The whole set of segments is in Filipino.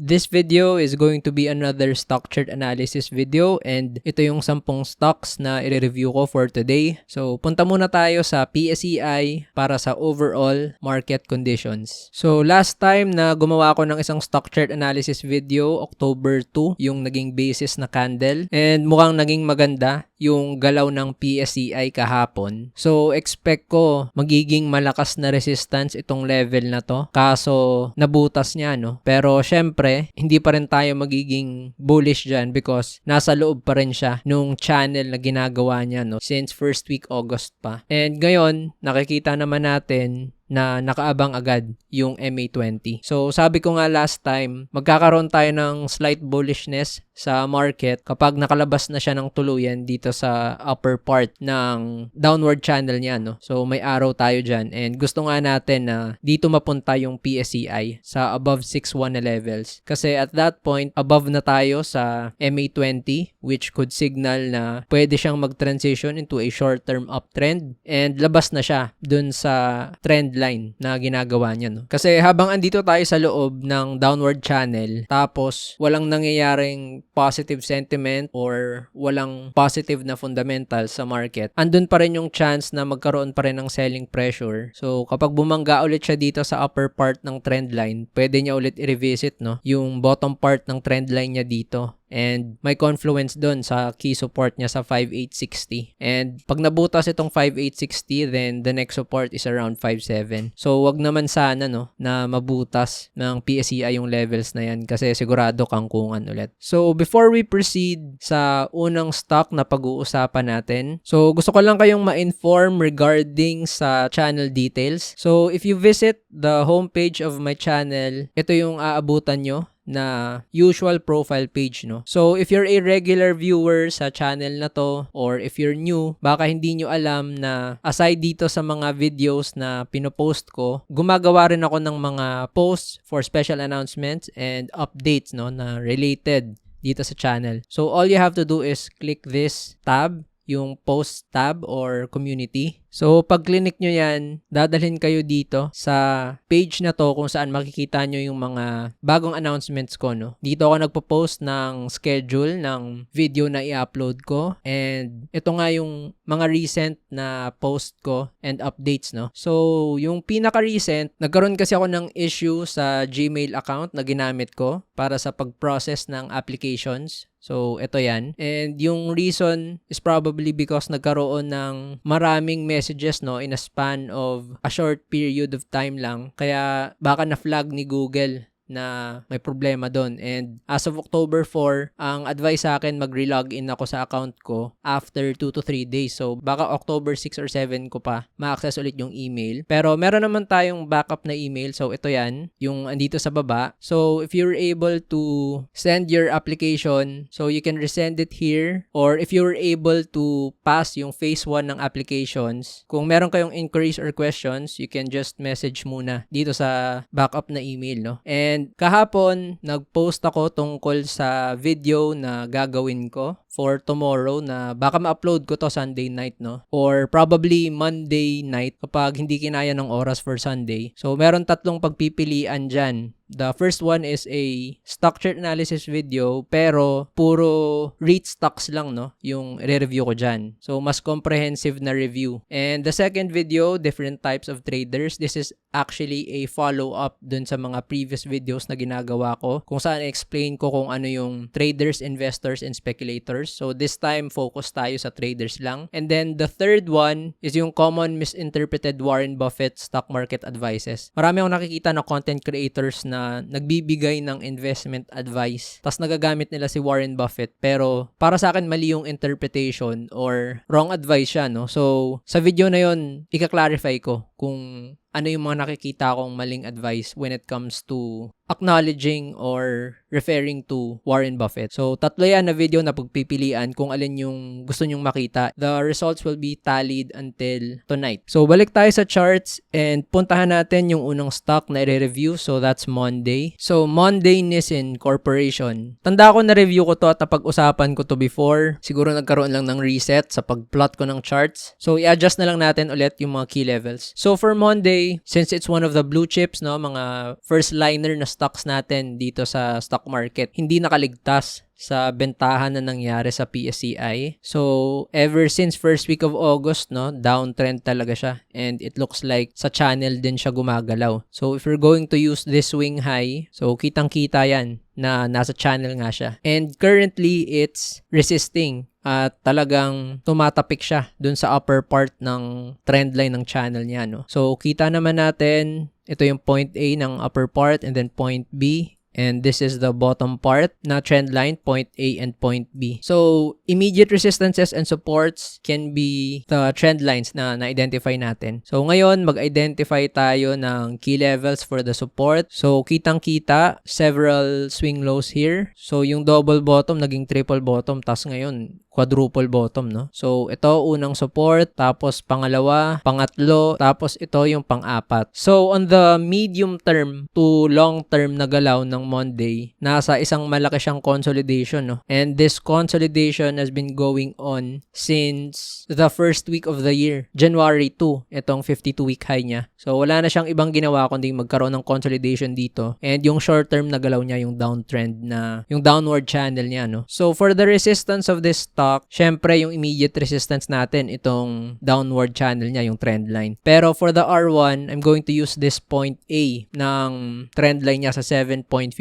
This video is going to be another stock chart analysis video and ito yung 10 stocks na i-review ko for today. So, punta muna tayo sa PSEI para sa overall market conditions. So, last time na gumawa ako ng isang stock chart analysis video, October 2, yung naging basis na candle. And mukhang naging maganda yung galaw ng PSEI kahapon. So, expect ko magiging malakas na resistance itong level na to. Kaso, nabutas niya, no? Pero, syempre, hindi pa rin tayo magiging bullish dyan because nasa loob pa rin siya nung channel na ginagawa niya, no? Since first week August pa. And ngayon, nakikita naman natin na nakaabang agad yung MA20. So, sabi ko nga last time, magkakaroon tayo ng slight bullishness sa market kapag nakalabas na siya ng tuluyan dito sa upper part ng downward channel niya, no? So, may arrow tayo dyan. And gusto nga natin na dito mapunta yung PSEI sa above 6.1 levels. Kasi at that point, above na tayo sa MA20, which could signal na pwede siyang mag-transition into a short-term uptrend. And labas na siya dun sa trend line na ginagawa niya, no? Kasi habang andito tayo sa loob ng downward channel, tapos walang nangyayaring positive sentiment or walang positive na fundamental sa market, andun pa rin yung chance na magkaroon pa rin ng selling pressure. So, kapag bumangga ulit siya dito sa upper part ng trend line, pwede niya ulit i-revisit, no, yung bottom part ng trend line niya dito. And may confluence doon sa key support niya sa 5,860. And pag nabutas itong 5,860, then the next support is around 5,7. So, wag naman sana, no, na mabutas ng PSEI yung levels na yan kasi sigurado kangkungan ulit. So, before we proceed sa unang stock na pag-uusapan natin, so gusto ko lang kayong ma-inform regarding sa channel details. So, if you visit the homepage of my channel, ito yung aabutan nyo na usual profile page, no? So, if you're a regular viewer sa channel na to, or if you're new, baka hindi nyo alam na aside dito sa mga videos na pinopost ko, gumagawa rin ako ng mga posts for special announcements and updates, no, na related dito sa channel. So, all you have to do is click this tab, yung post tab or community. So, pag clinic nyo yan, dadalhin kayo dito sa page na to kung saan makikita nyo yung mga bagong announcements ko, no? Dito ako nagpo-post ng schedule ng video na i-upload ko. And ito nga yung mga recent na post ko and updates, no? So, yung pinaka-recent, nagkaroon kasi ako ng issue sa Gmail account na ginamit ko para sa pag-process ng applications. So, ito yan. And yung reason is probably because nagkaroon ng maraming messages, no, in a span of a short period of time lang. Kaya baka na-flag ni Google na may problema doon. And as of October 4, ang advice sa akin mag-relogin ako sa account ko after 2 to 3 days. So, baka October 6 or 7 ko pa ma-access ulit yung email. Pero meron naman tayong backup na email. So, ito yan, yung andito sa baba. So, if you're able to send your application, so you can resend it here. Or if you're able to pass yung phase 1 ng applications, kung meron kayong inquiries or questions, you can just message muna dito sa backup na email, no? And kahapon, nag-post ako tungkol sa video na gagawin ko for tomorrow na baka ma-upload ko to Sunday night, no? Or probably Monday night kapag hindi kinaya ng oras for Sunday. So, meron 3 pagpipilian dyan. The first one is a stock chart analysis video pero puro REIT stocks lang, no, yung re-review ko dyan. So, mas comprehensive na review. And the second video, different types of traders. This is actually a follow-up dun sa mga previous videos na ginagawa ko kung saan i-explain ko kung ano yung traders, investors, and speculators. So, this time, focus tayo sa traders lang. And then, the third one is yung common misinterpreted Warren Buffett stock market advices. Marami akong nakikita na content creators na nagbibigay ng investment advice. Tapos nagagamit nila si Warren Buffett. Pero para sa akin, mali yung interpretation or wrong advice siya, no? So, sa video na yon, ika-clarify ko kung ano yung mga nakikita kong maling advice when it comes to acknowledging or referring to Warren Buffett. So, 3 yan na video na pagpipilian kung alin yung gusto nyong makita. The results will be tallied until tonight. So, balik tayo sa charts and puntahan natin yung unang stock na i-review. So, that's Monday. So, Monday Nissin Corporation. Tanda ko na-review ko to at napag-usapan ko to before. Siguro nagkaroon lang ng reset sa pag-plot ko ng charts. So, i-adjust na lang natin ulit yung mga key levels. So, for Monday, SPY, since it's one of the blue chips, no, mga first liner na stocks natin dito sa stock market, hindi nakaligtas sa bentahan na nangyari sa PSEI. So, ever since first week of August, no, downtrend talaga siya. And it looks like sa channel din siya gumagalaw. So, if you're going to use this swing high, so kitang-kita yan na nasa channel nga siya. And currently, it's resisting at talagang tumatapik siya dun sa upper part ng trend line ng channel niya, no. So, kita naman natin, ito yung point A ng upper part and then point B. And this is the bottom part na trend line, point A and point B. So, immediate resistances and supports can be the trend lines na na-identify natin. So, ngayon, mag-identify tayo ng key levels for the support. So, kitang-kita, several swing lows here. So, yung double bottom, naging triple bottom. Tas ngayon, quadruple bottom, no? So, ito, unang support. Tapos, pangalawa, pangatlo. Tapos, ito yung pang-apat. So, on the medium term to long term na galaw ng Monday, nasa isang malaki siyang consolidation, no? And this consolidation has been going on since the first week of the year, January 2, itong 52-week high niya. So, wala na siyang ibang ginawa kundi magkaroon ng consolidation dito. And yung short term na galaw niya, yung downtrend na, yung downward channel niya, no? So, for the resistance of this stock, syempre yung immediate resistance natin, itong downward channel niya, yung trend line. Pero for the R1, I'm going to use this point A ng trend line niya sa 7.56.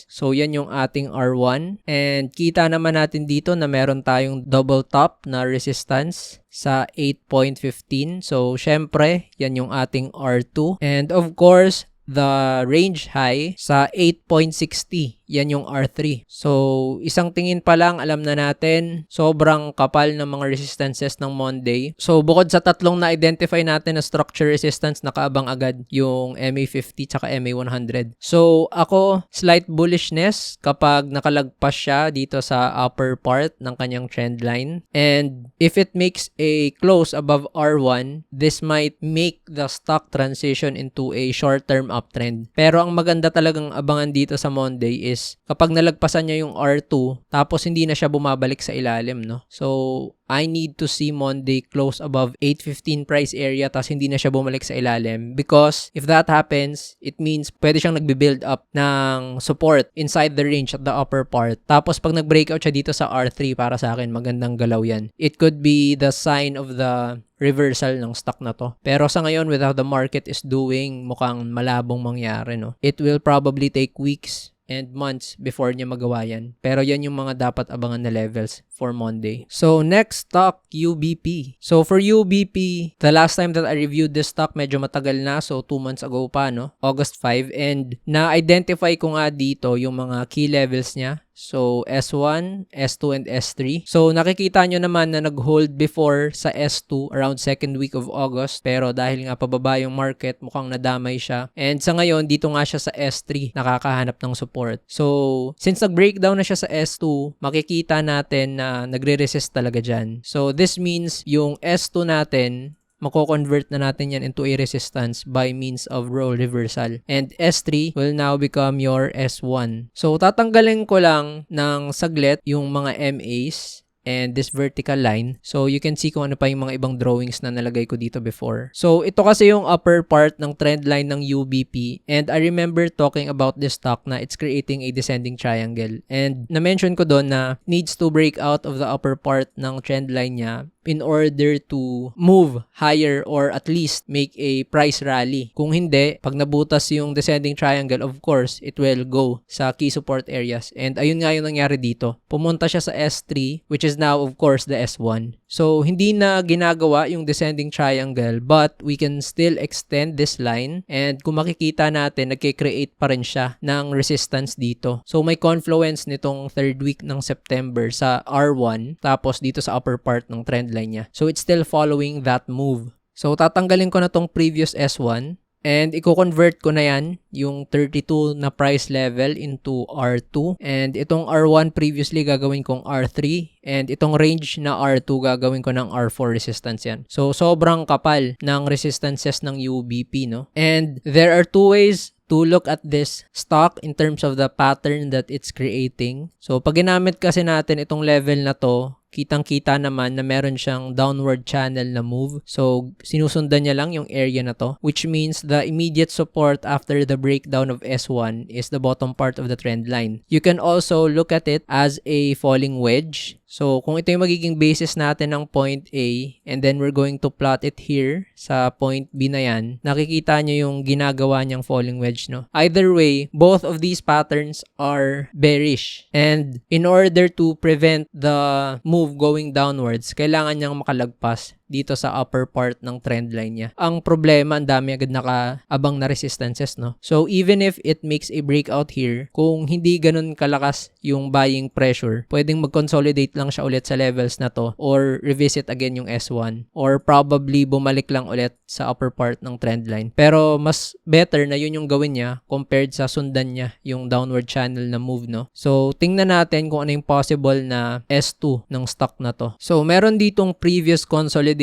So, yan yung ating R1. And kita naman natin dito na meron tayong double top na resistance sa 8.15. So, syempre, yan yung ating R2. And of course, the range high sa 8.60. Yan yung R3. So, isang tingin pa lang, alam na natin, sobrang kapal ng mga resistances ng Monday. So, bukod sa tatlong na-identify natin na structure resistance, nakaabang agad yung MA50 tsaka MA100. So, ako, slight bullishness kapag nakalagpas siya dito sa upper part ng kanyang trend line. And if it makes a close above R1, this might make the stock transition into a short-term uptrend. Pero ang maganda talagang abangan dito sa Monday is kapag nalagpasan niya yung R2 tapos hindi na siya bumabalik sa ilalim, no? So, I need to see Monday close above 815 price area tapos hindi na siya bumalik sa ilalim, because if that happens, it means pwede siyang nagbe-build up ng support inside the range at the upper part. Tapos pag nag-breakout siya dito sa R3, para sa akin, magandang galaw yan. It could be the sign of the reversal ng stock na to. Pero sa ngayon, with how the market is doing, mukhang malabong mangyari, no? It will probably take weeks and months before niya magawa yan. Pero yan yung mga dapat abangan na levels for Monday. So, next stock, UBP. So, for UBP, the last time that I reviewed this stock, medyo matagal na. So, 2 months ago pa, no? August 5. And na-identify ko nga dito yung mga key levels niya. So, S1, S2, and S3. So, nakikita nyo naman na nag-hold before sa S2 around second week of August. Pero dahil nga pababa yung market, mukhang nadamay siya. And sa ngayon, dito nga siya sa S3, nakakahanap ng support. So, since nag-breakdown na siya sa S2, makikita natin na nagre-resist talaga dyan. So, this means yung S2 natin, mako-convert na natin yan into a resistance by means of role reversal. And S3 will now become your S1. So, tatanggalin ko lang ng saglit yung mga MAs and this vertical line. So, you can see kung ano pa yung mga ibang drawings na nalagay ko dito before. So, ito kasi yung upper part ng trend line ng UBP. And I remember talking about this stock na it's creating a descending triangle. And na-mention ko doon na needs to break out of the upper part ng trend line niya in order to move higher or at least make a price rally. Kung hindi, pag nabutas yung descending triangle, of course, it will go sa key support areas. And ayun nga yung nangyari dito. Pumunta siya sa S3, which is now, of course, the S1. So, hindi na ginagawa yung descending triangle, but we can still extend this line. And kung makikita natin, nagkikreate pa rin siya ng resistance dito. So, may confluence nitong third week ng September sa R1, tapos dito sa upper part ng trend line niya. So, it's still following that move. So, tatanggalin ko na tong previous S1 and i-convert ko na yan, yung 32 na price level into R2. And itong R1 previously gagawin kong R3. And itong range na R2 gagawin ko ng R4 resistance yan. So, sobrang kapal ng resistances ng UBP, no? And there are two ways to look at this stock in terms of the pattern that it's creating. So, pag ginamit kasi natin itong level na to, kitang-kita naman na meron siyang downward channel na move. So, sinusundan niya lang yung area na to, which means the immediate support after the breakdown of S1 is the bottom part of the trend line. You can also look at it as a falling wedge. So, kung ito yung magiging basis natin ng point A, and then we're going to plot it here sa point B na yan, nakikita nyo yung ginagawa niyang falling wedge, no? Either way, both of these patterns are bearish. And in order to prevent the move going downwards, kailangan niyang makalagpas dito sa upper part ng trend line niya. Ang problema, ang dami agad nakaabang na resistances, no? So, even if it makes a breakout here, kung hindi ganun kalakas yung buying pressure, pwedeng mag-consolidate lang siya ulit sa levels na to or revisit again yung S1 or probably bumalik lang ulit sa upper part ng trend line. Pero mas better na yun yung gawin niya compared sa sundan niya yung downward channel na move, no? So, tingnan natin kung ano yung possible na S2 ng stock na to. So, meron ditong previous consolidation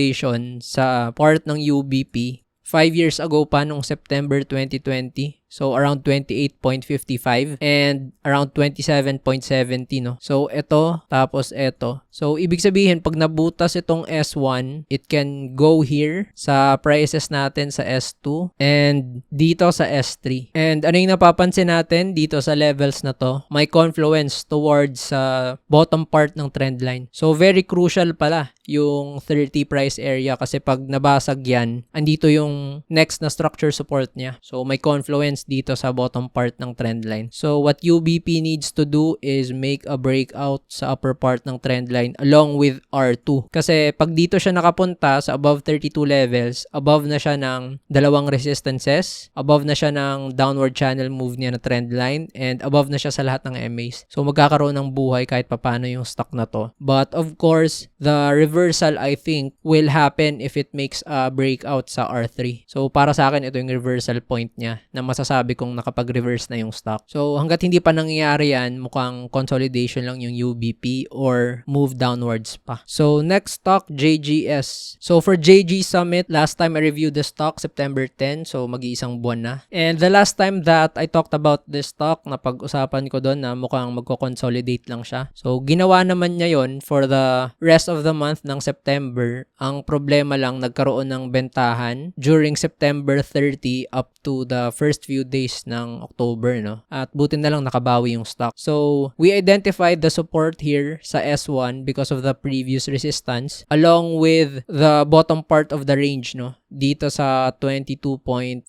sa part ng UBP 5 years ago pa nung September 2020. So, around 28.55 and around 27.70, no? So, ito, tapos ito. So, ibig sabihin, pag nabutas itong S1, it can go here sa prices natin sa S2 and dito sa S3. And ano yung napapansin natin dito sa levels na to? May confluence towards bottom part ng trend line. So, very crucial pala yung 30 price area kasi pag nabasag yan, andito yung next na structure support niya. So, may confluence dito sa bottom part ng trend line. So, what UBP needs to do is make a breakout sa upper part ng trend line along with R2. Kasi pag dito siya nakapunta sa above 32 levels, above na siya ng dalawang resistances, above na siya ng downward channel move niya na trend line, and above na siya sa lahat ng MAs. So, magkakaroon ng buhay kahit papano yung stock na to. But of course, the reversal I think will happen if it makes a breakout sa R3. So, para sa akin, ito yung reversal point niya na masasabi kong nakapag-reverse na yung stock. So, hanggat hindi pa nangyayari yan, mukhang consolidation lang yung UBP or move downwards pa. So, next stock, JGS. So, for JG Summit, last time I reviewed the stock, September 10. So, mag-iisang buwan na. And the last time that I talked about this stock, napag-usapan ko doon na mukhang magko-consolidate lang siya. So, ginawa naman niya yon for the rest of the month ng September. Ang problema lang, nagkaroon ng bentahan during September 30 up to the first few days ng October, no? At buti na lang nakabawi yung stock. So, we identified the support here sa S1 because of the previous resistance along with the bottom part of the range, no? Dito sa 22.40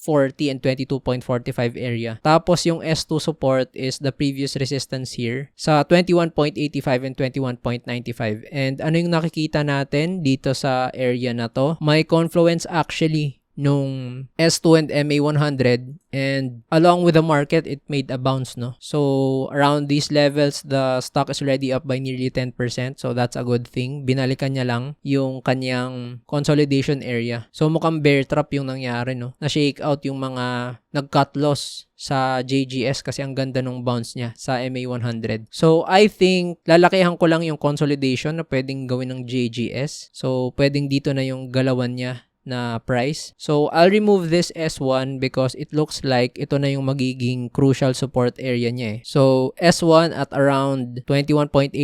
and 22.45 area. Tapos yung S2 support is the previous resistance here sa 21.85 and 21.95. And ano yung nakikita natin dito sa area na to? May confluence actually nung S2 and MA100 and along with the market, it made a bounce, no? So, around these levels, the stock is already up by nearly 10%. So, that's a good thing. Binalikan niya lang yung kanyang consolidation area. So, mukhang bear trap yung nangyari, no? Na-shake out yung mga nag-cut loss sa JGS kasi ang ganda nung bounce niya sa MA100. So, I think lalakihan ko lang yung consolidation na pwedeng gawin ng JGS. So, pwedeng dito na yung galawan niya na price. So, I'll remove this S1 because it looks like ito na yung magiging crucial support area niya eh. So, S1 at around 21.80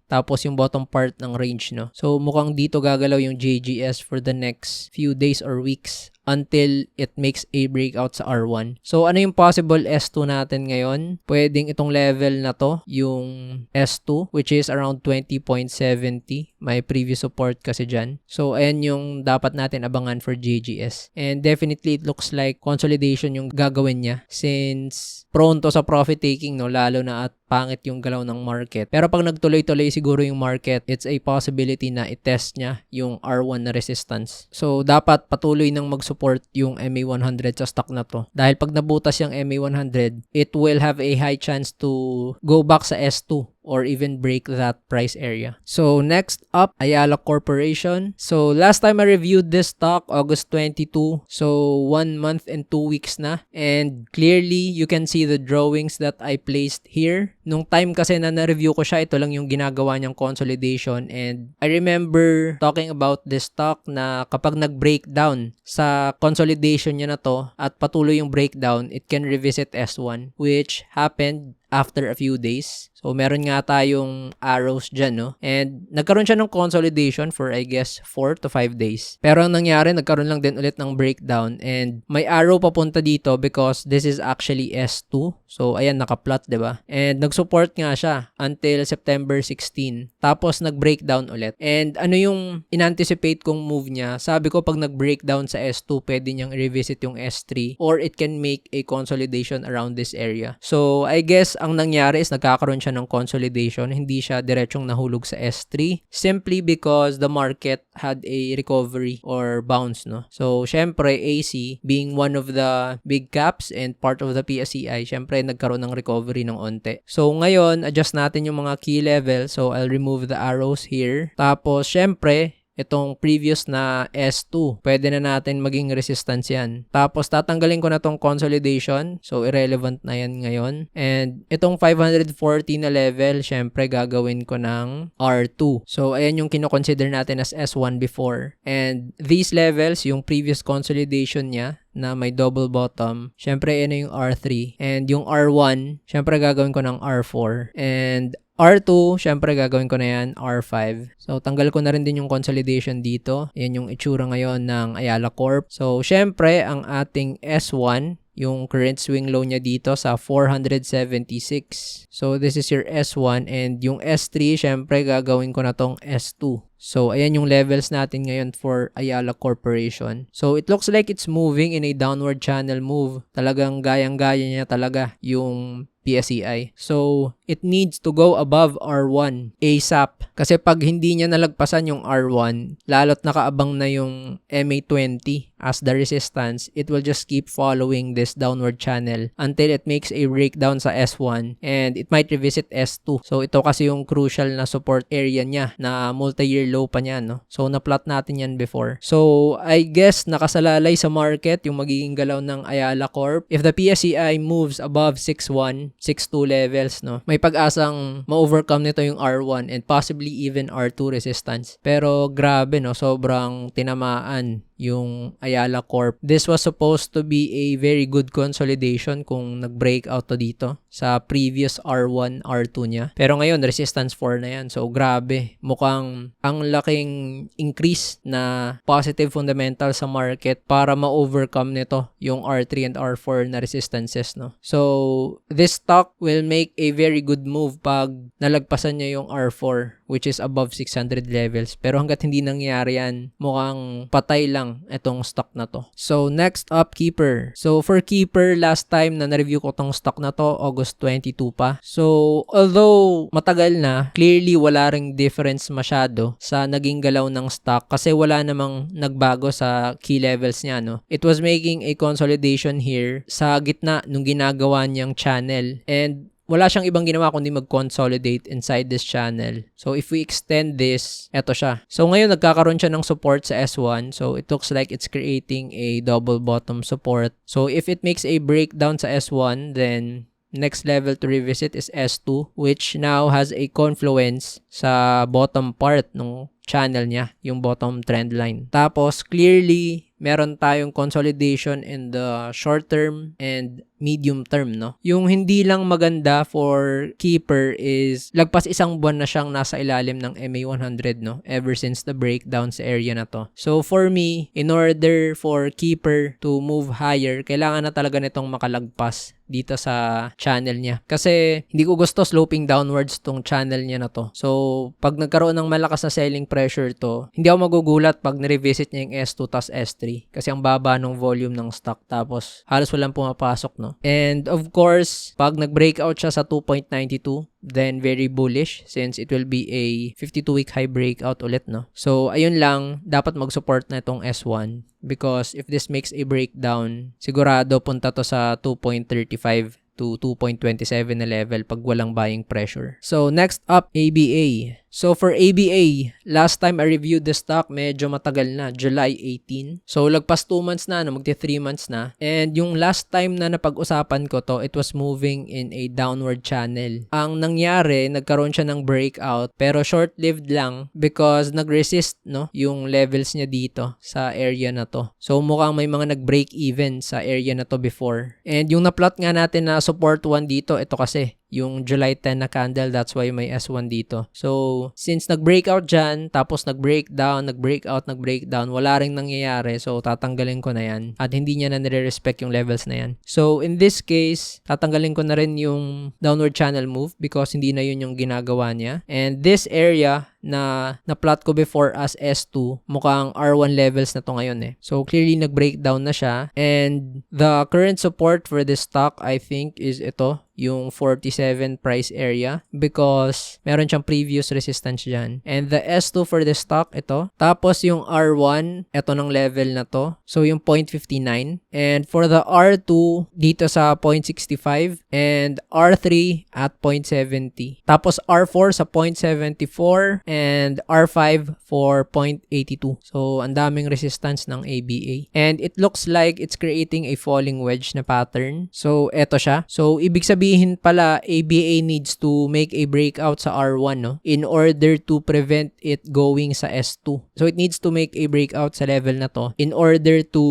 tapos yung bottom part ng range, no? So, mukhang dito gagalaw yung JGS for the next few days or weeks until it makes a breakout sa R1. So, ano yung possible S2 natin ngayon? Pwedeng itong level na to, yung S2, which is around 20.70. May previous support kasi dyan. So, ayan yung dapat natin abangan for JGS. And definitely, it looks like consolidation yung gagawin niya since prone to sa profit taking, no? Lalo na at pangit yung galaw ng market. Pero pag nagtuloy-tuloy siguro yung market, it's a possibility na i-test niya yung R1 na resistance. So, dapat patuloy nang mag-support yung MA100 sa stock na to. Dahil pag nabutas yung MA100, it will have a high chance to go back sa S2 or even break that price area. So, next up, Ayala Corporation. So, last time I reviewed this stock, August 22. So, 1 month and 2 weeks na. And clearly, you can see the drawings that I placed here. Nung time kasi na na-review ko siya, ito lang yung ginagawa niyang consolidation. And I remember talking about this stock na kapag nag-breakdown sa consolidation niya na to at patuloy yung breakdown, it can revisit S1, which happened after a few days. So, meron nga tayong arrows dyan, no? And nagkaroon siya ng consolidation for, I guess, 4 to 5 days. Pero ang nangyari, nagkaroon lang din ulit ng breakdown and may arrow papunta dito because this is actually S2. So, ayan, naka-plot, diba? And nag-support nga siya until September 16. Tapos, nag-breakdown ulit. And ano yung in-anticipate kong move niya? Sabi ko, pag nag-breakdown sa S2, pwede niyang revisit yung S3 or it can make a consolidation around this area. So, I guess, ang nangyari is nagkakaroon siya ng consolidation. Hindi siya diretsong nahulog sa S3 simply because the market had a recovery or bounce, no? So, syempre, AC being one of the big caps and part of the PSEI, syempre, nagkaroon ng recovery ng onte. So, ngayon, adjust natin yung mga key level. So, I'll remove the arrows here. Tapos, syempre, itong previous na S2, pwede na natin maging resistance yan. Tapos, tatanggalin ko na tong consolidation. So, irrelevant na yan ngayon. And, itong 540 na level, syempre, gagawin ko ng R2. So, ayan yung kinoconsider natin as S1 before. And, these levels, yung previous consolidation niya, na may double bottom, syempre, yan yung R3. And, yung R1, syempre, gagawin ko ng R4. And, R2, syempre gagawin ko na yan, R5. So, tanggal ko na rin din yung consolidation dito. Yan yung itsura ngayon ng Ayala Corp. So, syempre, ang ating S1, yung current swing low niya dito sa 476. So, this is your S1 and yung S3, syempre gagawin ko na tong S2. So, ayan yung levels natin ngayon for Ayala Corporation. So, it looks like it's moving in a downward channel move. Talagang gayang-gaya niya talaga yung PSEI. So, it needs to go above R1 ASAP. Kasi pag hindi niya nalagpasan yung R1, lalo't nakaabang na yung MA20 as the resistance, it will just keep following this downward channel until it makes a breakdown sa S1 and it might revisit S2. So, ito kasi yung crucial na support area niya na multi-year low pa niya, no? So, na-plot natin yan before. So, I guess nakasalalay sa market yung magiging galaw ng Ayala Corp. If the PSEI moves above 6.1, 6.2 levels, no, may pag-asang ma-overcome nito yung R1 and possibly even R2 resistance. Pero grabe, no, sobrang tinamaan yung Ayala Corp. This was supposed to be a very good consolidation kung nag-breakout to dito sa previous R1, R2 niya. Pero ngayon, resistance 4 na yan. So, grabe. Mukhang ang laking increase na positive fundamental sa market para ma-overcome nito yung R3 and R4 na resistances, no? So, this stock will make a very good move pag nalagpasan niya yung R4 which is above 600 levels. Pero hanggat hindi nangyari yan, mukhang patay lang itong stock na to. So, next up, Keeper. So, for Keeper, last time na na-review ko tong stock na to, August 22 pa. So, although matagal na, clearly wala ring difference masyado sa naging galaw ng stock kasi wala namang nagbago sa key levels niya, no? It was making a consolidation here sa gitna nung ginagawa niyang channel. And wala siyang ibang ginawa kundi mag-consolidate inside this channel. So, if we extend this, eto siya. So, ngayon, nagkakaroon siya ng support sa S1. So, it looks like it's creating a double bottom support. So, if it makes a breakdown sa S1, then next level to revisit is S2, which now has a confluence sa bottom part ng channel niya, yung bottom trend line. Tapos, clearly, meron tayong consolidation in the short term and medium term, no? Yung hindi lang maganda for Keeper is lagpas isang buwan na siyang nasa ilalim ng MA100, no? Ever since the breakdown sa area na to. So, for me, in order for Keeper to move higher, kailangan na talaga nitong makalagpas dito sa channel niya. Kasi, hindi ko gusto sloping downwards tong channel niya na to. So, pag nagkaroon ng malakas na selling pressure to, hindi ako magugulat pag nirevisit niya yung S2 tas S3. Kasi ang baba ng volume ng stock. Tapos, halos walang pumapasok, no? And of course, pag nag-breakout siya sa 2.92, then very bullish since it will be a 52-week high breakout ulit, no? So, ayun lang, dapat mag-support na itong S1 because if this makes a breakdown, sigurado punta to sa 2.35 to 2.27 na level pag walang buying pressure. So, next up, ABA. So for ABA, last time I reviewed the stock, medyo matagal na, July 18. So lagpas 2 months na, magti 3 months na. And yung last time na napag-usapan ko to, it was moving in a downward channel. Ang nangyari, nagkaroon siya ng breakout, pero short-lived lang because nag-resist, no, yung levels niya dito sa area na to. So mukhang may mga nag-break even sa area na to before. And yung na-plot nga natin na support 1 dito, ito kasi yung July 10 na candle, that's why may S1 dito. So, since nag-breakout dyan, tapos nag-breakdown, wala ring nangyayari. So, tatanggalin ko na yan. At hindi niya na nire-respect yung levels na yan. So, in this case, tatanggalin ko na rin yung downward channel move because hindi na yun yung ginagawa niya. And this area na na-plot ko before as S2, mukhang R1 levels na to ngayon eh. So, clearly nag-breakdown na siya. And the current support for this stock, I think, is ito, yung 47 price area because meron siyang previous resistance dyan. And the S2 for the stock, ito. Tapos yung R1, ito ng level na to. So yung 0.59. And for the R2, dito sa 0.65. And R3 at 0.70. Tapos R4 sa 0.74. And R5 for 0.82. So ang daming resistance ng ABA. And it looks like it's creating a falling wedge na pattern. So eto siya. So ibig sabihin pala, ABA needs to make a breakout sa R1, no, in order to prevent it going sa S2. So it needs to make a breakout sa level na to in order to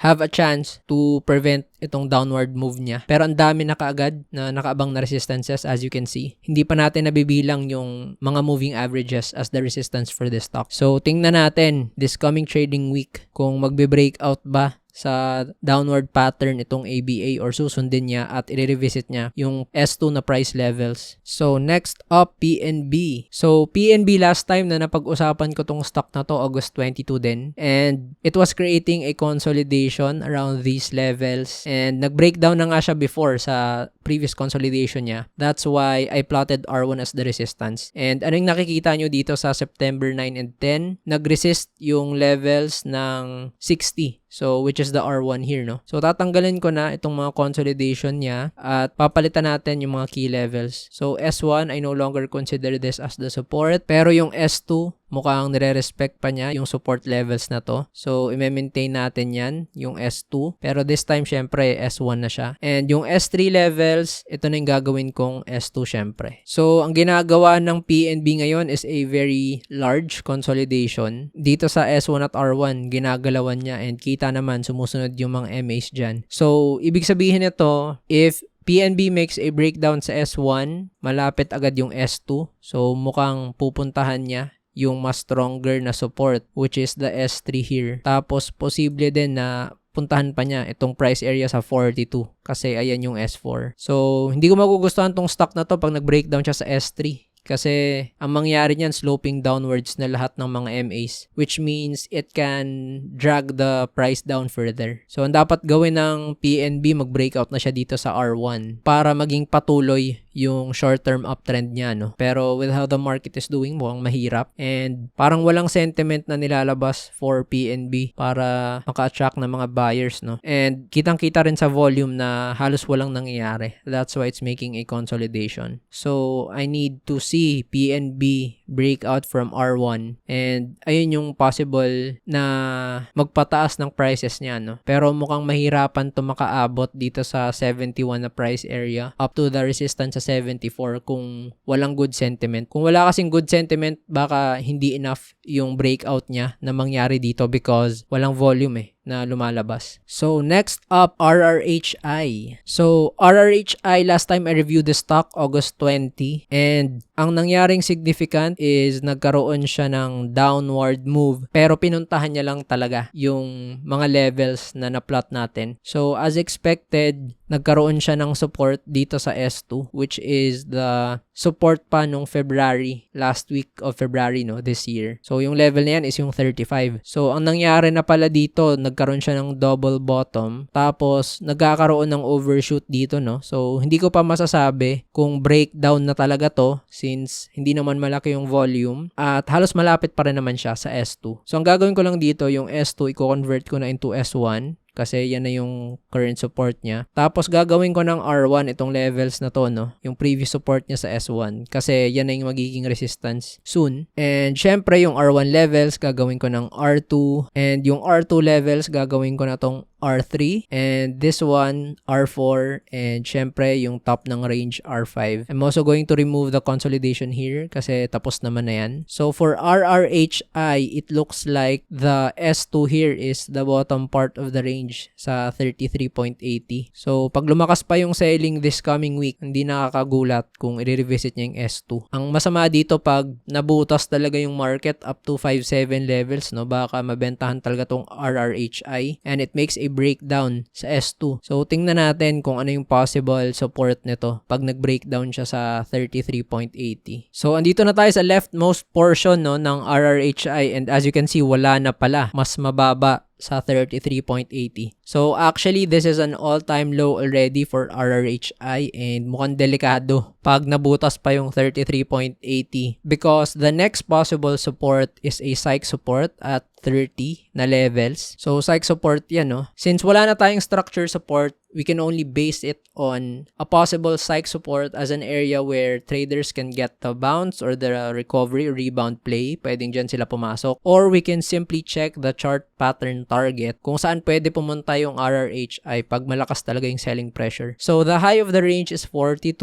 have a chance to prevent itong downward move niya. Pero ang dami na kaagad na nakaabang na resistances as you can see. Hindi pa natin nabibilang yung mga moving averages as the resistance for this stock. So tingnan natin this coming trading week kung magbe-breakout ba sa downward pattern itong ABA or susundin niya at i-revisit niya yung S2 na price levels. So next up, PNB. So PNB last time na napag-usapan ko tong stock na to, August 22 din. And it was creating a consolidation around these levels. And nag-breakdown na nga siya before sa previous consolidation niya. That's why I plotted R1 as the resistance. And ano yung nakikita nyo dito sa September 9 and 10? Nag-resist yung levels ng 60. So, which is the R1 here, no? So, tatanggalin ko na itong mga consolidation niya at papalitan natin yung mga key levels. So, S1, I no longer consider this as the support. Pero yung S2, mukhang nire-respect pa niya yung support levels na to. So, i-maintain natin yan, yung S2. Pero this time, syempre, S1 na siya. And yung S3 levels, ito na yung gagawin kong S2, syempre. So, ang ginagawa ng PNB ngayon is a very large consolidation. Dito sa S1 at R1, ginagalawan niya and kita naman sumusunod yung mga MAs dyan. So, ibig sabihin nito, if PNB makes a breakdown sa S1, malapit agad yung S2. So, mukhang pupuntahan niya yung mas stronger na support, which is the S3 here. Tapos, posible din na puntahan pa niya itong price area sa 42 kasi ayan yung S4. So, hindi ko magugustuhan tong stock na to pag nag-breakdown siya sa S3. Kasi ang mangyari niyan, sloping downwards na lahat ng mga MAs, which means it can drag the price down further. So, ang dapat gawin ng PNB, mag-breakout na siya dito sa R1 para maging patuloy yung short-term uptrend niya, no? Pero with how the market is doing, mukhang mahirap. And parang walang sentiment na nilalabas for PNB para maka-attract ng mga buyers, no? And kitang-kita rin sa volume na halos walang nangyayari. That's why it's making a consolidation. So, I need to see PNB breakout from R1. And ayun yung possible na magpataas ng prices niya, no? Pero mukhang mahirapan to makaabot dito sa 71 na price area up to the resistance sa 74 kung walang good sentiment. Kung wala kasing good sentiment, baka hindi enough yung breakout niya na mangyari dito because walang volume na lumalabas. So, next up, RRHI. So, RRHI, last time I reviewed the stock, August 20. And ang nangyaring significant is nagkaroon siya ng downward move. Pero pinuntahan niya lang talaga yung mga levels na na-plot natin. So, as expected, nagkaroon siya ng support dito sa S2, which is the support pa nung February, last week of February, no, this year. So, yung level na yan is yung 35. So, ang nangyari na pala dito, nagkaroon siya ng double bottom, tapos nagkakaroon ng overshoot dito, no. So, hindi ko pa masasabi kung breakdown na talaga to since hindi naman malaki yung volume at halos malapit pa rin naman siya sa S2. So, ang gagawin ko lang dito, yung S2, i-convert ko na into S1. kasi yan na yung current support niya. Tapos gagawin ko ng R1 itong levels na to, no? Yung previous support niya sa S1 kasi yan na yung magiging resistance soon. And syempre yung R1 levels gagawin ko ng R2 and yung R2 levels gagawin ko na tong R3 and this one R4 and syempre yung top ng range R5. I'm also going to remove the consolidation here kasi tapos naman na yan. So for RRHI, it looks like the S2 here is the bottom part of the range sa 33.80. So pag lumakas pa yung selling this coming week, hindi nakakagulat kung i-revisit niya yung S2. Ang masama dito pag nabutas talaga yung market up to 5.7 levels, no, baka mabentahan talaga tong RRHI and it makes a breakdown sa S2. So tingnan natin kung ano yung possible support nito pag nag-breakdown siya sa 33.80. So andito na tayo sa leftmost portion, no, ng RRHI and as you can see wala na pala, mas mababa sa 33.80. So actually this is an all-time low already for RRHI and mukhang delikado pag nabutas pa yung 33.80 because the next possible support is a psych support at 30 na levels. So psych support yan, no? Since wala na tayong structure support, we can only base it on a possible psych support as an area where traders can get the bounce or the recovery or rebound play. Pwedeng dyan sila pumasok. Or we can simply check the chart pattern target kung saan pwede pumunta yung RRHI pag malakas talaga yung selling pressure. So the high of the range is 42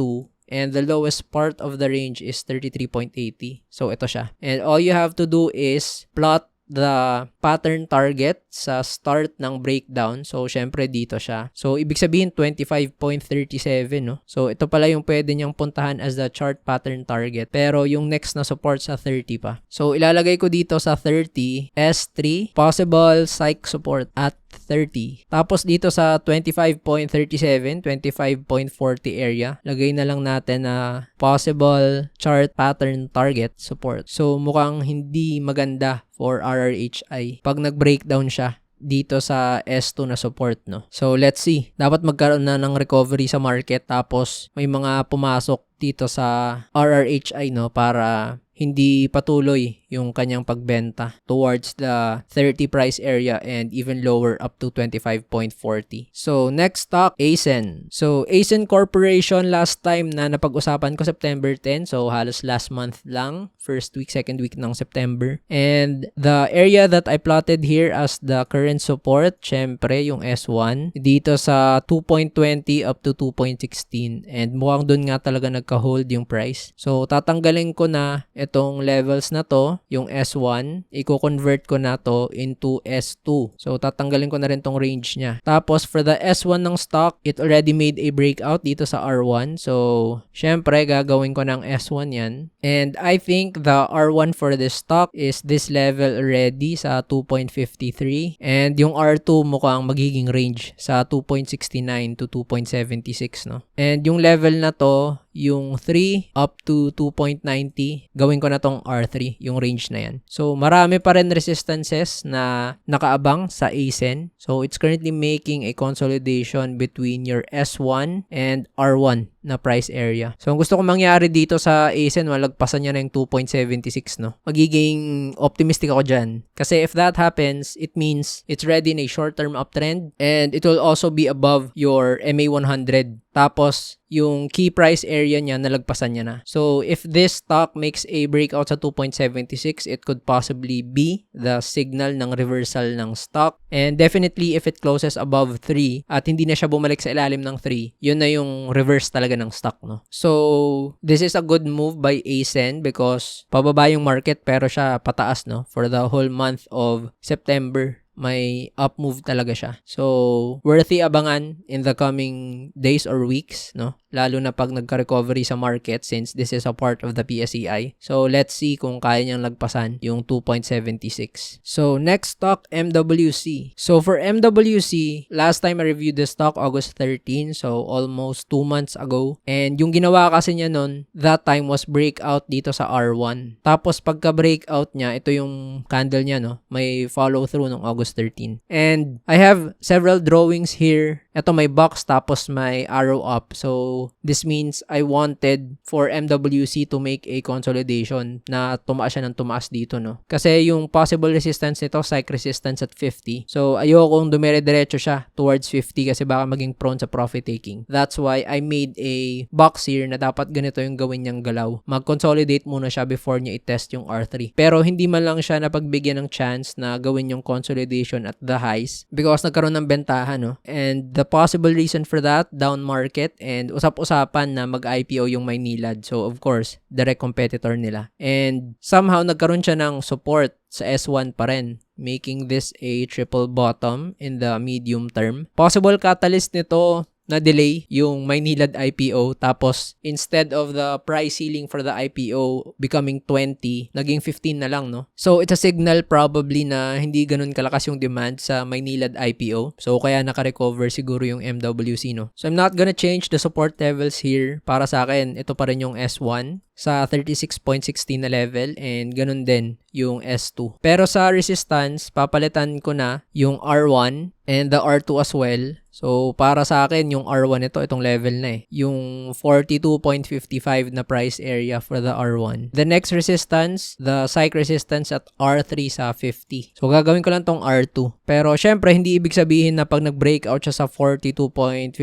and the lowest part of the range is 33.80. So ito siya. And all you have to do is plot the pattern target sa start ng breakdown. So, syempre dito siya. So, ibig sabihin 25.37, no? So, ito pala yung pwede niyang puntahan as the chart pattern target. Pero, yung next na support sa 30 pa. So, ilalagay ko dito sa 30, S3, possible psych support at 30. Tapos, dito sa 25.37, 25.40 area, lagay na lang natin na possible chart pattern target support. So, mukhang hindi maganda for RRHI pag nag-breakdown siya dito sa S2 na support, no? So, let's see. Dapat magkaroon na ng recovery sa market tapos may mga pumasok dito sa RRHI, no, para hindi patuloy yung kanyang pagbenta towards the 30 price area and even lower up to 25.40. So, next stock, ASEN. So, ASEN Corporation last time na napag-usapan ko September 10. So, halos last month lang. First week, second week ng September. And the area that I plotted here as the current support, syempre yung S1, dito sa 2.20 up to 2.16. And mukhang dun nga talaga nagka-hold yung price. So, tatanggalin ko na itong levels na to, yung S1, i-convert ko na to into S2. So, tatanggalin ko na rin tong range niya. Tapos, for the S1 ng stock, it already made a breakout dito sa R1. So, syempre, gagawin ko ng S1 yan. And I think the R1 for this stock is this level already sa 2.53. And yung R2 mukhang magiging range sa 2.69 to 2.76, no? And yung level na to, yung 3 up to 2.90, gawin ko na tong R3, yung range na yan. So, marami pa rin resistances na nakaabang sa ASEN. So, it's currently making a consolidation between your S1 and R1 na price area. So, ang gusto kong mangyari dito sa ASEN, malagpasan niya na yung 2.76, no? Magiging optimistic ako dyan. Kasi if that happens, it means it's ready in a short-term uptrend and it will also be above your MA100. Tapos, yung key price area niya, nalagpasan niya na. So, if this stock makes a breakout sa 2.76, it could possibly be the signal ng reversal ng stock. And definitely, if it closes above 3 at hindi na siya bumalik sa ilalim ng 3, yun na yung reverse talaga ng stock, no? So, this is a good move by ASEN because pababa yung market pero siya pataas, no? For the whole month of September, may up move talaga siya. So, worthy abangan in the coming days or weeks, no? Lalo na pag nagka-recovery sa market since this is a part of the PSEI. So, let's see kung kaya niyang lagpasan yung 2.76. So, next stock, MWC. So, for MWC, last time I reviewed the stock, August 13. So, almost 2 months ago. And yung ginawa kasi niya nun, that time was breakout dito sa R1. Tapos, pagka-breakout niya, ito yung candle niya, no? May follow-through ng August 13. And I have several drawings here Ito may box tapos may arrow up. So, this means I wanted for MWC to make a consolidation na tumaas siya ng tumaas dito, no? Kasi yung possible resistance nito, psych resistance at 50. So, ayokong dumire-diretso siya towards 50 kasi baka maging prone sa profit taking. That's why I made a box here na dapat ganito yung gawin niyang galaw. Mag-consolidate muna siya before niya i-test yung R3. Pero hindi man lang siya napagbigyan ng chance na gawin yung consolidation at the highs because nagkaroon ng bentahan, no? And the possible reason for that, down market and usap-usapan na mag-IPO yung Maynilad. So, of course, direct competitor nila. And somehow, nagkaroon siya ng support sa S1 pa rin, making this a triple bottom in the medium term. Possible catalyst nito na delay yung Maynilad IPO tapos instead of the price ceiling for the IPO becoming 20, naging 15 na lang, no? So, it's a signal probably na hindi ganun kalakas yung demand sa Maynilad IPO. So, kaya naka-recover siguro yung MWC, no? So, I'm not gonna change the support levels here. Para sa akin, ito pa rin yung S1 sa 36.16 na level and ganun din yung S2. Pero sa resistance, papalitan ko na yung R1 and the R2 as well. So, para sa akin, yung R1 itong level na eh. Yung 42.55 na price area for the R1. The next resistance, the psych resistance at R3 sa 50. So, gagawin ko lang tong R2. Pero, syempre, hindi ibig sabihin na pag nag-breakout siya sa 42.55,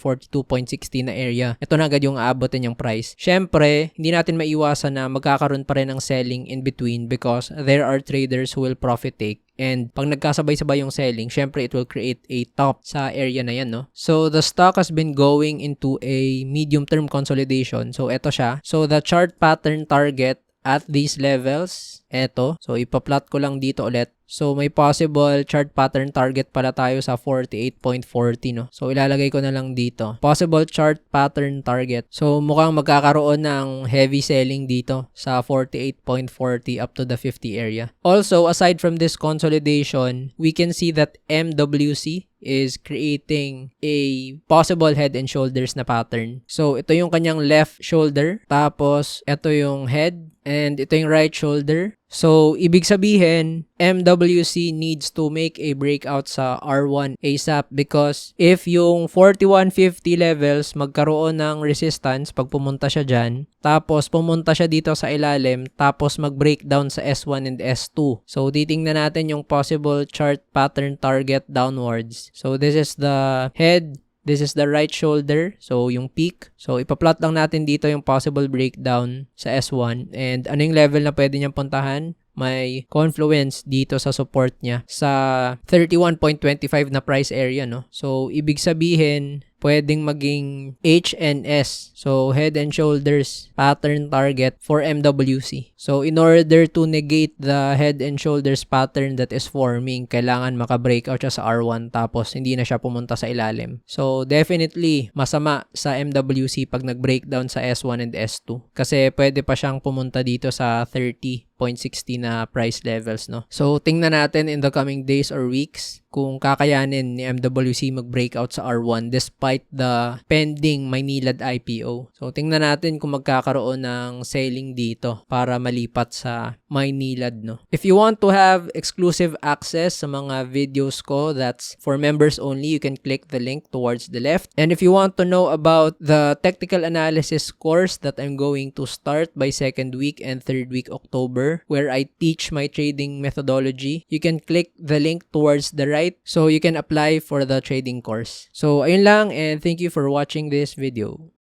42.60 na area, ito na agad yung aabotin yung price. Syempre, hindi natin maiwasan na magkakaroon pa rin ng selling in between because there are traders who will profit take. And pag nagkasabay-sabay yung selling, syempre it will create a top sa area na yan, no? So, the stock has been going into a medium-term consolidation. So, eto siya. So, the chart pattern target at these levels, eto. So, ipa-plot ko lang dito ulit. So, may possible chart pattern target pala tayo sa 48.40, no? So, ilalagay ko na lang dito. Possible chart pattern target. So, mukhang magkakaroon ng heavy selling dito sa 48.40 up to the 50 area. Also, aside from this consolidation, we can see that MWC is creating a possible head and shoulders na pattern. So, ito yung kanyang left shoulder. Tapos, ito yung head. And ito yung right shoulder. So, ibig sabihin, MWC needs to make a breakout sa R1 ASAP because if yung 4150 levels magkaroon ng resistance pag pumunta siya dyan, tapos pumunta siya dito sa ilalim, tapos mag-breakdown sa S1 and S2. So, titingnan natin yung possible chart pattern target downwards. So, this is the head. This is the right shoulder, so yung peak. So, ipa-plot lang natin dito yung possible breakdown sa S1. And ano yung level na pwede niyang puntahan? May confluence dito sa support niya sa 31.25 na price area, no? So, ibig sabihin, pwedeng maging HNS. So, head and shoulders pattern target for MWC. So, in order to negate the head and shoulders pattern that is forming, kailangan maka-breakout siya sa R1 tapos hindi na siya pumunta sa ilalim. So, definitely, masama sa MWC pag nag-breakdown sa S1 and S2. Kasi pwede pa siyang pumunta dito sa 30.60 na price levels, no? So, tingnan natin in the coming days or weeks kung kakayanin ni MWC mag-breakout sa R1 despite the pending Maynilad IPO. So, tingnan natin kung magkakaroon ng selling dito para malipat sa Maynilad, no? If you want to have exclusive access sa mga videos ko, that's for members only, you can click the link towards the left. And if you want to know about the technical analysis course that I'm going to start by second week and third week October, where I teach my trading methodology, you can click the link towards the right so you can apply for the trading course. So, ayun lang and thank you for watching this video.